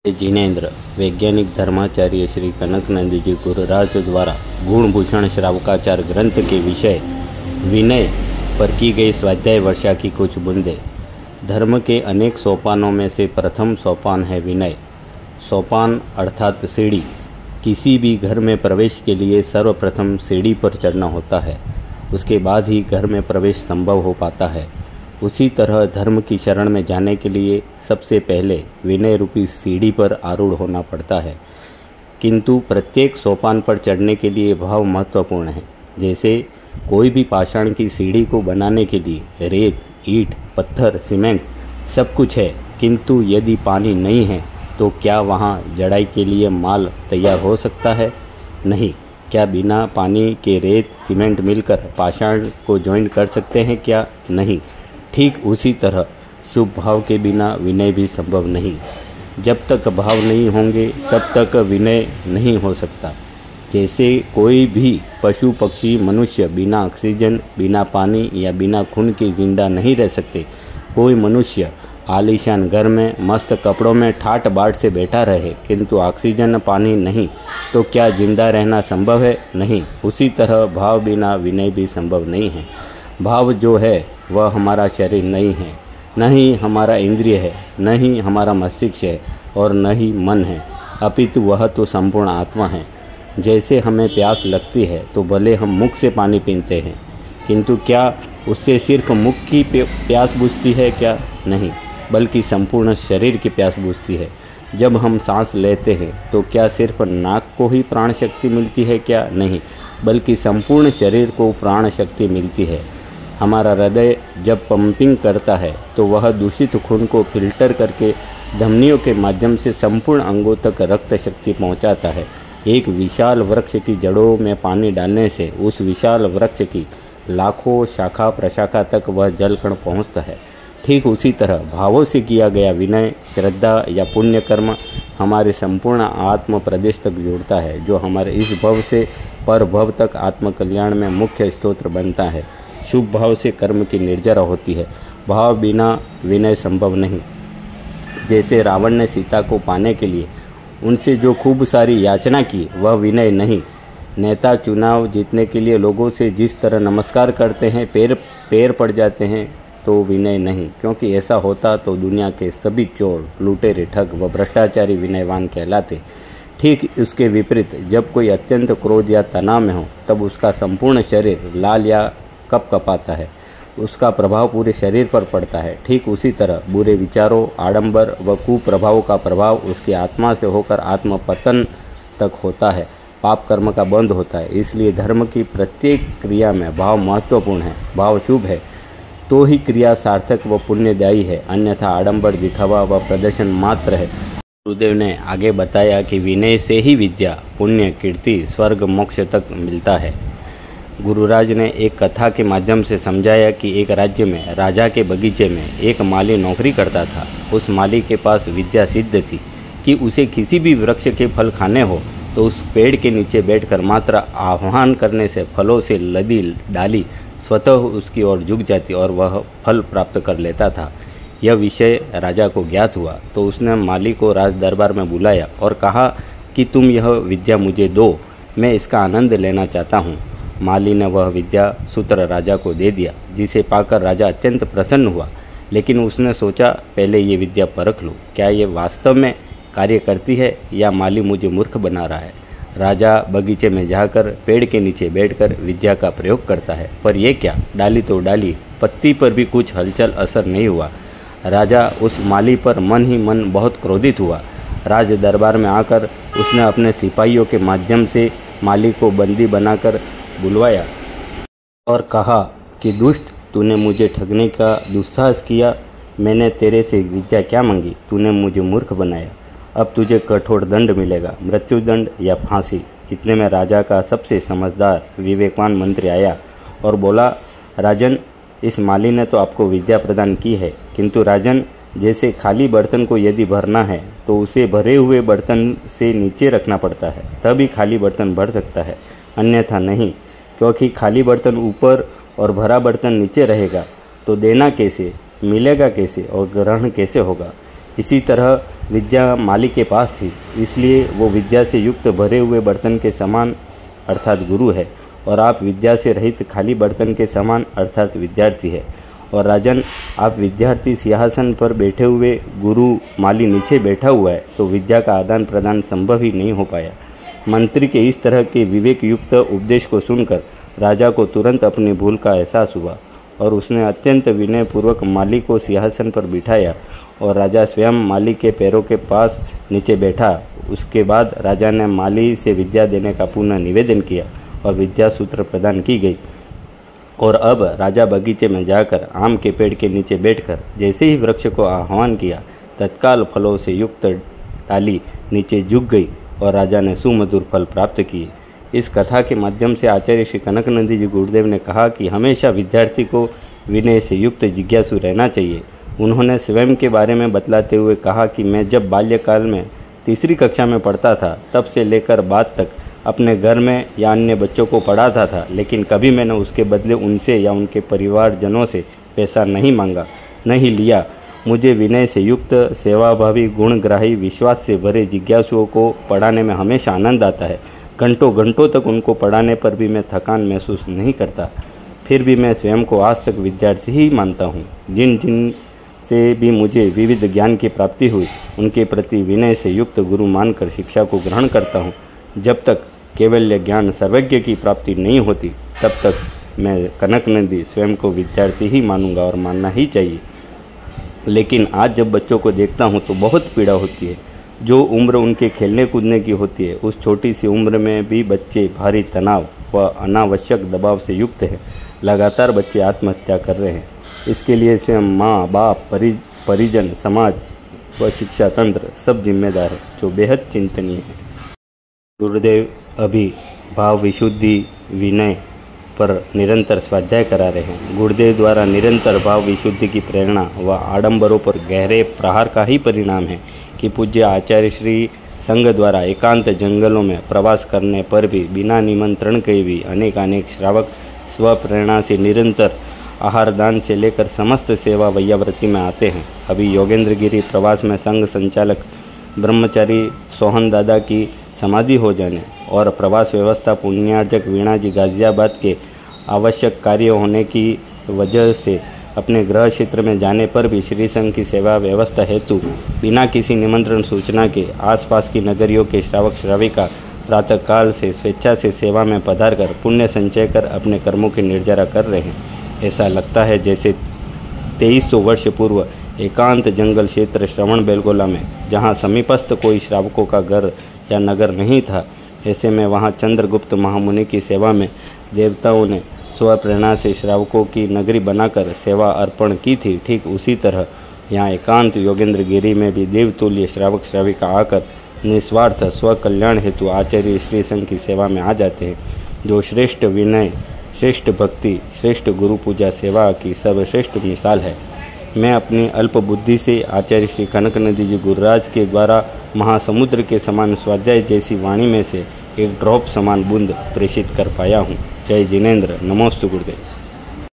जिनेन्द्र वैज्ञानिक धर्माचार्य श्री कनकनंद जी गुरुराज द्वारा गुणभूषण श्रावकाचार ग्रंथ के विषय विनय पर की गई स्वाध्याय वर्षा की कुछ बूंदें। धर्म के अनेक सोपानों में से प्रथम सोपान है विनय। सोपान अर्थात सीढ़ी। किसी भी घर में प्रवेश के लिए सर्वप्रथम सीढ़ी पर चढ़ना होता है, उसके बाद ही घर में प्रवेश संभव हो पाता है। उसी तरह धर्म की शरण में जाने के लिए सबसे पहले विनय रूपी सीढ़ी पर आरूढ़ होना पड़ता है। किंतु प्रत्येक सोपान पर चढ़ने के लिए भाव महत्वपूर्ण है। जैसे कोई भी पाषाण की सीढ़ी को बनाने के लिए रेत, ईंट, पत्थर, सीमेंट सब कुछ है, किंतु यदि पानी नहीं है तो क्या वहाँ जड़ाई के लिए माल तैयार हो सकता है? नहीं। क्या बिना पानी के रेत, सीमेंट मिलकर पाषाण को ज्वाइन कर सकते हैं? क्या नहीं। ठीक उसी तरह शुभ भाव के बिना विनय भी संभव नहीं। जब तक भाव नहीं होंगे तब तक विनय नहीं हो सकता। जैसे कोई भी पशु, पक्षी, मनुष्य बिना ऑक्सीजन, बिना पानी या बिना खून के जिंदा नहीं रह सकते। कोई मनुष्य आलीशान घर में मस्त कपड़ों में ठाट बाट से बैठा रहे, किंतु ऑक्सीजन, पानी नहीं, तो क्या जिंदा रहना संभव है? नहीं। उसी तरह भाव बिना विनय भी संभव नहीं है। भाव जो है वह हमारा शरीर नहीं है, न ही हमारा इंद्रिय है, न ही हमारा मस्तिष्क है और न ही मन है, अपितु वह तो संपूर्ण आत्मा है। जैसे हमें प्यास लगती है तो भले हम मुख से पानी पीते हैं, किंतु क्या उससे सिर्फ मुख की प्यास बुझती है? क्या नहीं, बल्कि संपूर्ण शरीर की प्यास बुझती है। जब हम सांस लेते हैं तो क्या सिर्फ नाक को ही प्राण शक्ति मिलती है? क्या नहीं, बल्कि संपूर्ण शरीर को प्राण शक्ति मिलती है। हमारा हृदय जब पंपिंग करता है तो वह दूषित खून को फिल्टर करके धमनियों के माध्यम से संपूर्ण अंगों तक रक्त शक्ति पहुंचाता है। एक विशाल वृक्ष की जड़ों में पानी डालने से उस विशाल वृक्ष की लाखों शाखा प्रशाखा तक वह जलकण पहुंचता है। ठीक उसी तरह भावों से किया गया विनय, श्रद्धा या पुण्य कर्म हमारे संपूर्ण आत्म प्रदेश तक जोड़ता है, जो हमारे इस भव से पर भव तक आत्मकल्याण में मुख्य स्तोत्र बनता है। शुभ भाव से कर्म की निर्जरा होती है। भाव बिना विनय संभव नहीं। जैसे रावण ने सीता को पाने के लिए उनसे जो खूब सारी याचना की, वह विनय नहीं। नेता चुनाव जीतने के लिए लोगों से जिस तरह नमस्कार करते हैं, पैर पड़ जाते हैं, तो विनय नहीं, क्योंकि ऐसा होता तो दुनिया के सभी चोर, लुटेरे, ठग व भ्रष्टाचारी विनयवान कहलाते। ठीक इसके विपरीत जब कोई अत्यंत क्रोध या तनाव में हो तब उसका संपूर्ण शरीर लाल या कपकपाता है, उसका प्रभाव पूरे शरीर पर पड़ता है। ठीक उसी तरह बुरे विचारों, आडंबर व कुप्रभावों का प्रभाव उसकी आत्मा से होकर आत्मपतन तक होता है, पाप कर्म का बंध होता है। इसलिए धर्म की प्रत्येक क्रिया में भाव महत्वपूर्ण है। भाव शुभ है तो ही क्रिया सार्थक व पुण्यदायी है, अन्यथा आडंबर, दिखावा व प्रदर्शन मात्र है। गुरुदेव ने आगे बताया कि विनय से ही विद्या, पुण्य, कीर्ति, स्वर्ग, मोक्ष तक मिलता है। गुरुराज ने एक कथा के माध्यम से समझाया कि एक राज्य में राजा के बगीचे में एक माली नौकरी करता था। उस माली के पास विद्या सिद्ध थी कि उसे किसी भी वृक्ष के फल खाने हो तो उस पेड़ के नीचे बैठकर मात्र आह्वान करने से फलों से लदी डाली स्वतः उसकी ओर झुक जाती और वह फल प्राप्त कर लेता था। यह विषय राजा को ज्ञात हुआ तो उसने माली को राज दरबार में बुलाया और कहा कि तुम यह विद्या मुझे दो, मैं इसका आनंद लेना चाहता हूँ। माली ने वह विद्या सूत्र राजा को दे दिया, जिसे पाकर राजा अत्यंत प्रसन्न हुआ। लेकिन उसने सोचा, पहले ये विद्या परख लो, क्या ये वास्तव में कार्य करती है या माली मुझे मूर्ख बना रहा है। राजा बगीचे में जाकर पेड़ के नीचे बैठकर विद्या का प्रयोग करता है, पर यह क्या, डाली तो डाली, पत्ती पर भी कुछ हलचल असर नहीं हुआ। राजा उस माली पर मन ही मन बहुत क्रोधित हुआ। राज दरबार में आकर उसने अपने सिपाहियों के माध्यम से माली को बंदी बनाकर बुलवाया और कहा कि दुष्ट, तूने मुझे ठगने का दुस्साहस किया। मैंने तेरे से विद्या क्या मांगी, तूने मुझे मूर्ख बनाया। अब तुझे कठोर दंड मिलेगा, मृत्युदंड या फांसी। इतने में राजा का सबसे समझदार विवेकवान मंत्री आया और बोला, राजन, इस माली ने तो आपको विद्या प्रदान की है, किंतु राजन, जैसे खाली बर्तन को यदि भरना है तो उसे भरे हुए बर्तन से नीचे रखना पड़ता है, तभी खाली बर्तन भर सकता है, अन्यथा नहीं। क्योंकि खाली बर्तन ऊपर और भरा बर्तन नीचे रहेगा तो देना कैसे, मिलेगा कैसे और ग्रहण कैसे होगा। इसी तरह विद्या माली के पास थी, इसलिए वो विद्या से युक्त भरे हुए बर्तन के समान अर्थात गुरु है, और आप विद्या से रहित खाली बर्तन के समान अर्थात विद्यार्थी है। और राजन, आप विद्यार्थी सिंहासन पर बैठे हुए, गुरु माली नीचे बैठा हुआ है, तो विद्या का आदान प्रदान संभव ही नहीं हो पाया। मंत्री के इस तरह के विवेक युक्त उपदेश को सुनकर राजा को तुरंत अपनी भूल का एहसास हुआ और उसने अत्यंत विनयपूर्वक माली को सिंहासन पर बिठाया और राजा स्वयं माली के पैरों के पास नीचे बैठा। उसके बाद राजा ने माली से विद्या देने का पुनः निवेदन किया और विद्या सूत्र प्रदान की गई। और अब राजा बगीचे में जाकर आम के पेड़ के नीचे बैठकर जैसे ही वृक्ष को आह्वान किया, तत्काल फलों से युक्त डाली नीचे झुक गई और राजा ने सुमधुर फल प्राप्त किए। इस कथा के माध्यम से आचार्य श्री कनकनंदी जी गुरुदेव ने कहा कि हमेशा विद्यार्थी को विनय से युक्त जिज्ञासु रहना चाहिए। उन्होंने स्वयं के बारे में बतलाते हुए कहा कि मैं जब बाल्यकाल में तीसरी कक्षा में पढ़ता था, तब से लेकर बाद तक अपने घर में या अन्य बच्चों को पढ़ाता था, लेकिन कभी मैंने उसके बदले उनसे या उनके परिवारजनों से पैसा नहीं मांगा, नहीं लिया। मुझे विनय से युक्त, सेवाभावी, गुणग्राही, विश्वास से भरे जिज्ञासुओं को पढ़ाने में हमेशा आनंद आता है। घंटों घंटों तक उनको पढ़ाने पर भी मैं थकान महसूस नहीं करता। फिर भी मैं स्वयं को आज तक विद्यार्थी ही मानता हूँ। जिन जिन से भी मुझे विविध ज्ञान की प्राप्ति हुई, उनके प्रति विनय से युक्त गुरु मानकर शिक्षा को ग्रहण करता हूँ। जब तक केवल्य ज्ञान सर्वज्ञ की प्राप्ति नहीं होती, तब तक मैं कनकनंदी स्वयं को विद्यार्थी ही मानूंगा और मानना ही चाहिए। लेकिन आज जब बच्चों को देखता हूँ तो बहुत पीड़ा होती है। जो उम्र उनके खेलने कूदने की होती है, उस छोटी सी उम्र में भी बच्चे भारी तनाव व अनावश्यक दबाव से युक्त हैं। लगातार बच्चे आत्महत्या कर रहे हैं। इसके लिए स्वयं माँ बाप, परिजन, समाज व शिक्षा तंत्र सब जिम्मेदार है, जो बेहद चिंतनीय है। गुरुदेव अभी भाव विशुद्धि विनय पर निरंतर स्वाध्याय करा रहे हैं। गुरुदेव द्वारा निरंतर भाव विशुद्धि की प्रेरणा व आडंबरों पर गहरे प्रहार का ही परिणाम है कि पूज्य आचार्य श्री संघ द्वारा एकांत जंगलों में प्रवास करने पर भी बिना निमंत्रण के भी अनेक श्रावक स्वप्रेरणा से निरंतर आहार दान से लेकर समस्त सेवा वैयावृत्ति में आते हैं। अभी योगेंद्रगिरी प्रवास में संघ संचालक ब्रह्मचारी सोहन दादा की समाधि हो जाने और प्रवास व्यवस्था पुण्यार्जक वीणा जी गाजियाबाद के आवश्यक कार्य होने की वजह से अपने गृह क्षेत्र में जाने पर भी श्री संघ की सेवा व्यवस्था हेतु बिना किसी निमंत्रण सूचना के आसपास की नगरियों के श्रावक श्राविका प्रातःकाल से स्वेच्छा से सेवा में पधार कर पुण्य संचय कर अपने कर्मों की निर्जरा कर रहे हैं। ऐसा लगता है जैसे 2300 वर्ष पूर्व एकांत जंगल क्षेत्र श्रवण बेलगोला में, जहाँ समीपस्थ कोई श्रावकों का घर या नगर नहीं था, ऐसे में वहाँ चंद्रगुप्त महामुनि की सेवा में देवताओं ने स्वप्रेरणा से श्रावकों की नगरी बनाकर सेवा अर्पण की थी। ठीक उसी तरह यहाँ एकांत योगेंद्रगिरी में भी देवतुल्य श्रावक श्राविका आकर निस्वार्थ स्वकल्याण हेतु आचार्य श्री संघ की सेवा में आ जाते हैं, जो श्रेष्ठ विनय, श्रेष्ठ भक्ति, श्रेष्ठ गुरु पूजा सेवा की सर्वश्रेष्ठ मिसाल है। मैं अपनी अल्प बुद्धि से आचार्य श्री कनकनंदी जी गुरुराज के द्वारा महासमुद्र के समान स्वाध्याय जैसी वाणी में से एक ड्रॉप समान बूंद प्रेषित कर पाया हूँ। जय जिनेन्द्र। नमोस्तु गुरुदेव।